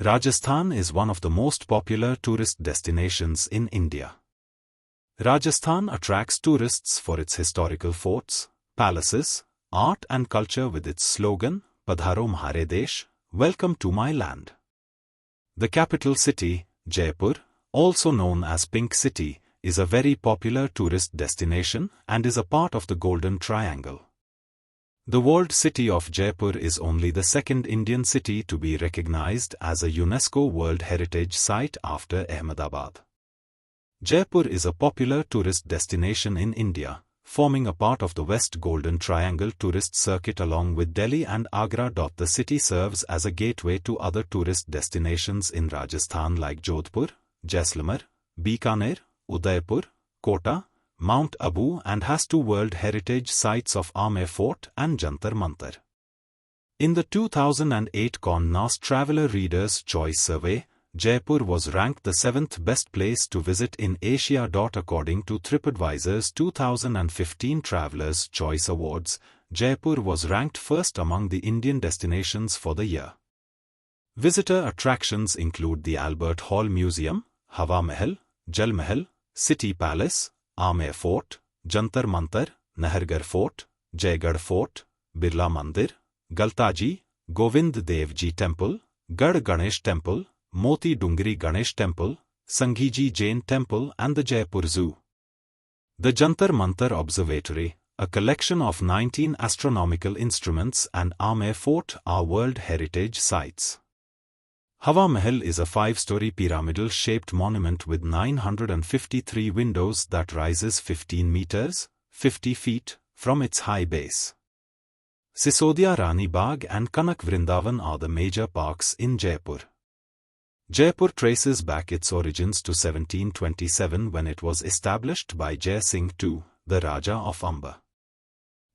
Rajasthan is one of the most popular tourist destinations in India. Rajasthan attracts tourists for its historical forts, palaces, art and culture with its slogan, Padharo Mhare Desh, Welcome to my land. The capital city, Jaipur, also known as Pink City, is a very popular tourist destination and is a part of the Golden Triangle. The walled city of Jaipur is only the second Indian city to be recognized as a UNESCO World Heritage Site after Ahmedabad. Jaipur is a popular tourist destination in India, forming a part of the West Golden Triangle tourist circuit along with Delhi and Agra. The city serves as a gateway to other tourist destinations in Rajasthan like Jodhpur, Jaisalmer, Bikaner, Udaipur, Kota, Mount Abu, and has two World Heritage Sites of Amer Fort and Jantar Mantar. In the 2008 Condé Traveller Reader's Choice Survey, Jaipur was ranked the 7th best place to visit in Asia. According to TripAdvisor's 2015 Traveller's Choice Awards, Jaipur was ranked first among the Indian destinations for the year. Visitor attractions include the Albert Hall Museum, Hawa Mahal, Jal Mahal, City Palace, Amer Fort, Jantar Mantar, Nahargarh Fort, Jaigarh Fort, Birla Mandir, Galtaji, Govind Dev Ji Temple, Gad Ganesh Temple, Moti Dungri Ganesh Temple, Sanghiji Jain Temple and the Jaipur Zoo. The Jantar Mantar Observatory, a collection of 19 astronomical instruments, and Amer Fort are World Heritage Sites. Hawa Mahal is a 5-story pyramidal-shaped monument with 953 windows that rises 15 meters, 50 feet, from its high base. Sisodia Rani Bagh and Kanak Vrindavan are the major parks in Jaipur. Jaipur traces back its origins to 1727 when it was established by Jai Singh II, the Raja of Amba.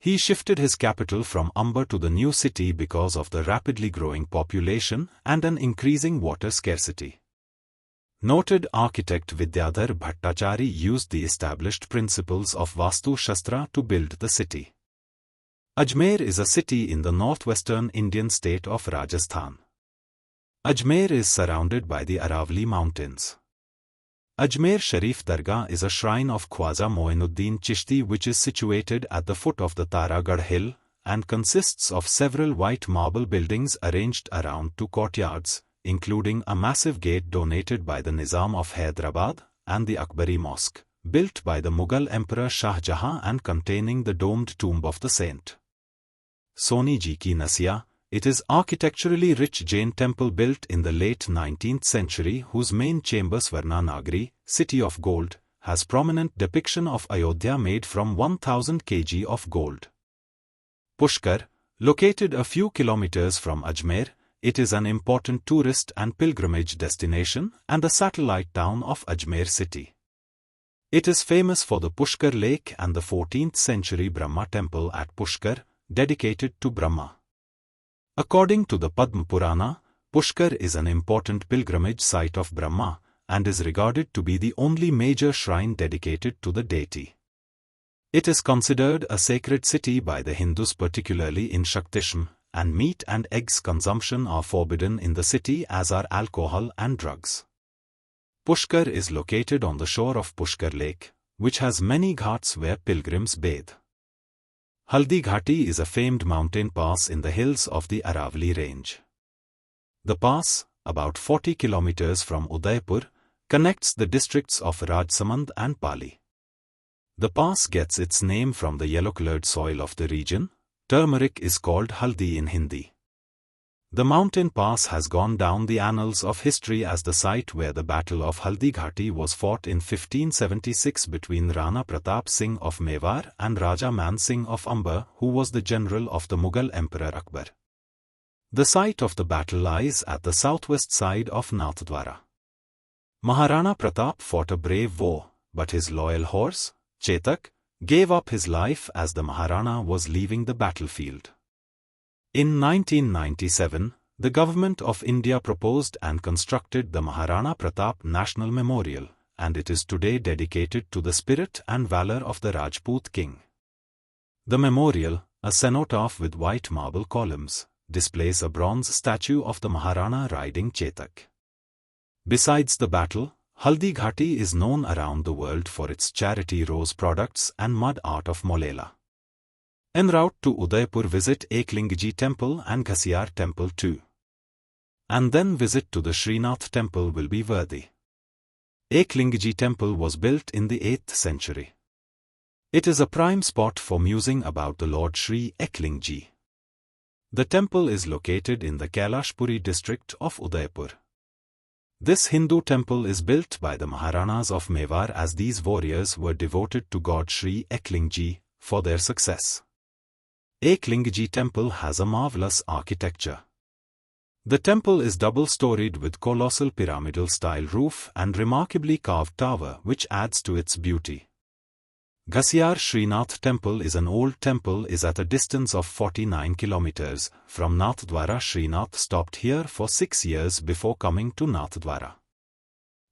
He shifted his capital from Amba to the new city because of the rapidly growing population and an increasing water scarcity. Noted architect Vidyadhar Bhattacharya used the established principles of Vastu Shastra to build the city. Ajmer is a city in the northwestern Indian state of Rajasthan. Ajmer is surrounded by the Aravalli Mountains. Ajmer Sharif Dargah is a shrine of Khwaja Moinuddin Chishti which is situated at the foot of the Taragarh hill and consists of several white marble buildings arranged around two courtyards, including a massive gate donated by the Nizam of Hyderabad and the Akbari Mosque, built by the Mughal Emperor Shah Jahan and containing the domed tomb of the saint. Soni Ji Ki Nasiya, it is architecturally rich Jain temple built in the late 19th century whose main chamber Swarna Nagari, City of Gold, has prominent depiction of Ayodhya made from 1000 kg of gold. Pushkar, located a few kilometers from Ajmer, it is an important tourist and pilgrimage destination and a satellite town of Ajmer city. It is famous for the Pushkar lake and the 14th century Brahma temple at Pushkar, dedicated to Brahma. According to the Padma Purana, Pushkar is an important pilgrimage site of Brahma and is regarded to be the only major shrine dedicated to the deity. It is considered a sacred city by the Hindus, particularly in Shaktism, and meat and eggs consumption are forbidden in the city as are alcohol and drugs. Pushkar is located on the shore of Pushkar Lake, which has many ghats where pilgrims bathe. Haldi Ghati is a famed mountain pass in the hills of the Aravalli range. The pass, about 40 kilometers from Udaipur, connects the districts of Rajsamand and Pali. The pass gets its name from the yellow-colored soil of the region. Turmeric is called Haldi in Hindi. The mountain pass has gone down the annals of history as the site where the Battle of Haldi Ghati was fought in 1576 between Rana Pratap Singh of Mewar and Raja Man Singh of Amba, who was the general of the Mughal Emperor Akbar. The site of the battle lies at the southwest side of Nathdwara. Maharana Pratap fought a brave war, but his loyal horse, Chetak, gave up his life as the Maharana was leaving the battlefield. In 1997, the Government of India proposed and constructed the Maharana Pratap National Memorial, and it is today dedicated to the spirit and valor of the Rajput king. The memorial, a cenotaph with white marble columns, displays a bronze statue of the Maharana riding Chetak. Besides the battle, Haldi Ghati is known around the world for its charity rose products and mud art of Molela. En route to Udaipur, visit Eklingji temple and Ghasiar temple too. And then visit to the Srinath temple will be worthy. Eklingji temple was built in the 8th century. It is a prime spot for musing about the Lord Sri Eklingji. The temple is located in the Kailashpuri district of Udaipur. This Hindu temple is built by the Maharanas of Mewar, as these warriors were devoted to God Sri Eklingji for their success. Eklingji temple has a marvelous architecture. The temple is double-storied with colossal pyramidal-style roof and remarkably carved tower which adds to its beauty. Ghasiar Srinath temple is an old temple, is at a distance of 49 kilometers from Nathdwara. Srinath stopped here for 6 years before coming to Nathdwara.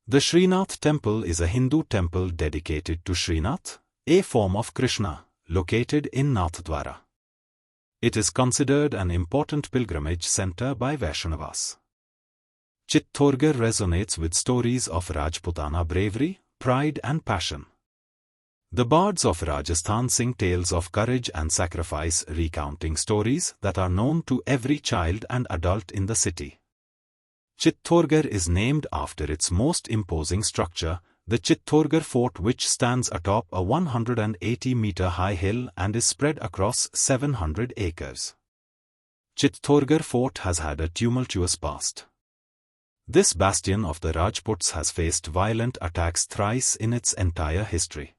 The Srinath temple is a Hindu temple dedicated to Srinath, a form of Krishna, located in Nathdwara. It is considered an important pilgrimage center by Vaishnavas. Chittorgarh resonates with stories of Rajputana bravery, pride and passion. The bards of Rajasthan sing tales of courage and sacrifice, recounting stories that are known to every child and adult in the city. Chittorgarh is named after its most imposing structure, the Chittorgarh fort, which stands atop a 180-meter-high hill and is spread across 700 acres. Chittorgarh fort has had a tumultuous past. This bastion of the Rajputs has faced violent attacks thrice in its entire history.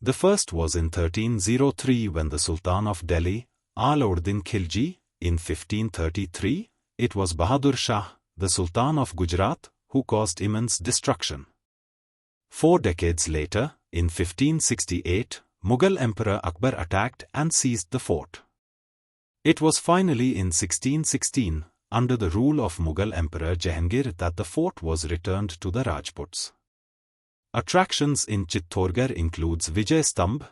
The first was in 1303 when the Sultan of Delhi, Alauddin Khilji, in 1533, it was Bahadur Shah, the Sultan of Gujarat, who caused immense destruction. 4 decades later, in 1568, Mughal Emperor Akbar attacked and seized the fort. It was finally in 1616, under the rule of Mughal Emperor Jahangir, that the fort was returned to the Rajputs. Attractions in Chittorgarh includes Vijay Stambh,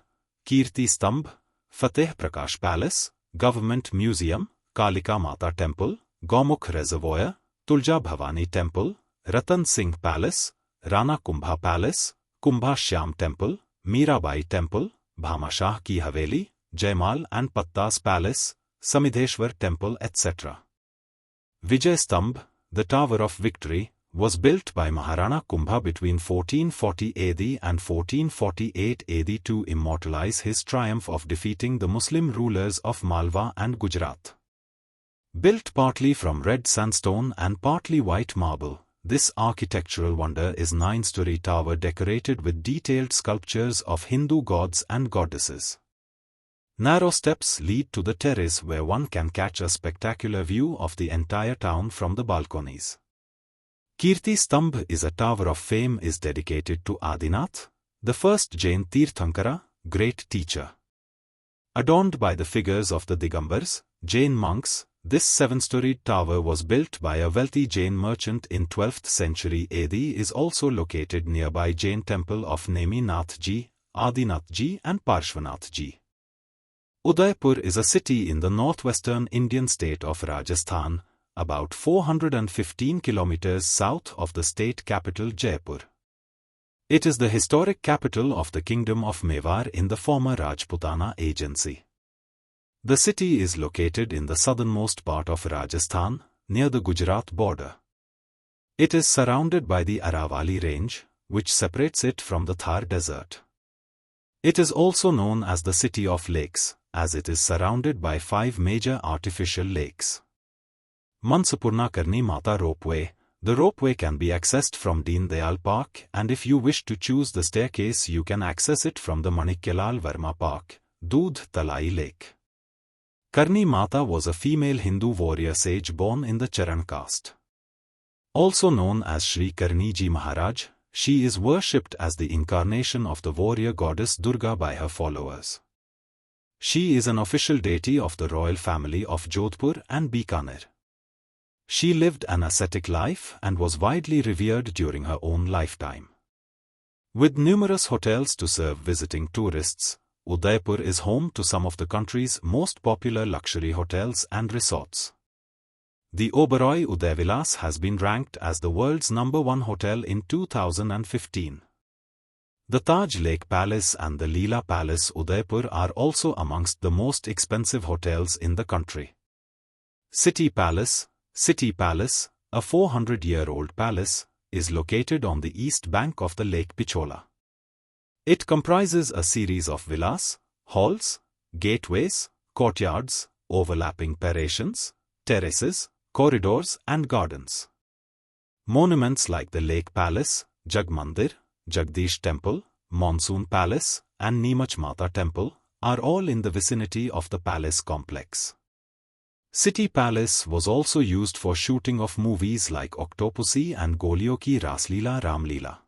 Kirti Stambh, Fateh Prakash Palace, Government Museum, Kalika Mata Temple, Gaumukh Reservoir, Tulja Bhavani Temple, Ratan Singh Palace, Rana Kumbha Palace, Kumbha Shyam Temple, Mirabai Temple, Bhamashah Ki Haveli, Jaimal and Pattas Palace, Samidheshwar Temple, etc. Vijay Stambh, the Tower of Victory, was built by Maharana Kumbha between 1440 AD and 1448 AD to immortalize his triumph of defeating the Muslim rulers of Malwa and Gujarat. Built partly from red sandstone and partly white marble, this architectural wonder is a 9-story tower decorated with detailed sculptures of Hindu gods and goddesses. Narrow steps lead to the terrace where one can catch a spectacular view of the entire town from the balconies. Kirti Stambh is a tower of fame, is dedicated to Adinath, the first Jain Tirthankara, great teacher. Adorned by the figures of the Digambars, Jain monks, this 7-storied tower was built by a wealthy Jain merchant in 12th century AD. Is also located nearby Jain temple of Nemi Nath Ji, Adinath Ji and Parshvanath Ji. Udaipur is a city in the northwestern Indian state of Rajasthan, about 415 kilometers south of the state capital Jaipur. It is the historic capital of the Kingdom of Mewar in the former Rajputana Agency. The city is located in the southernmost part of Rajasthan, near the Gujarat border. It is surrounded by the Aravalli range, which separates it from the Thar desert. It is also known as the City of Lakes, as it is surrounded by 5 major artificial lakes. Mansapurna Karni Mata Ropeway. The ropeway can be accessed from Deen Dayal Park, and if you wish to choose the staircase you can access it from the Manikyalal Verma Park, Doodh Talai Lake. Karni Mata was a female Hindu warrior sage born in the Charan caste. Also known as Shri Karniji Maharaj, she is worshipped as the incarnation of the warrior goddess Durga by her followers. She is an official deity of the royal family of Jodhpur and Bikaner. She lived an ascetic life and was widely revered during her own lifetime. With numerous hotels to serve visiting tourists, Udaipur is home to some of the country's most popular luxury hotels and resorts. The Oberoi Udaivilas has been ranked as the world's #1 hotel in 2015. The Taj Lake Palace and the Leela Palace Udaipur are also amongst the most expensive hotels in the country. City Palace, a 400-year-old palace, is located on the east bank of the Lake Pichola. It comprises a series of villas, halls, gateways, courtyards, overlapping parations, terraces, corridors and gardens. Monuments like the Lake Palace, Jagmandir, Jagdish Temple, Monsoon Palace, and Neemach Mata Temple are all in the vicinity of the palace complex. City Palace was also used for shooting of movies like Octopussy and Golio Ki Rasleela Ramleela.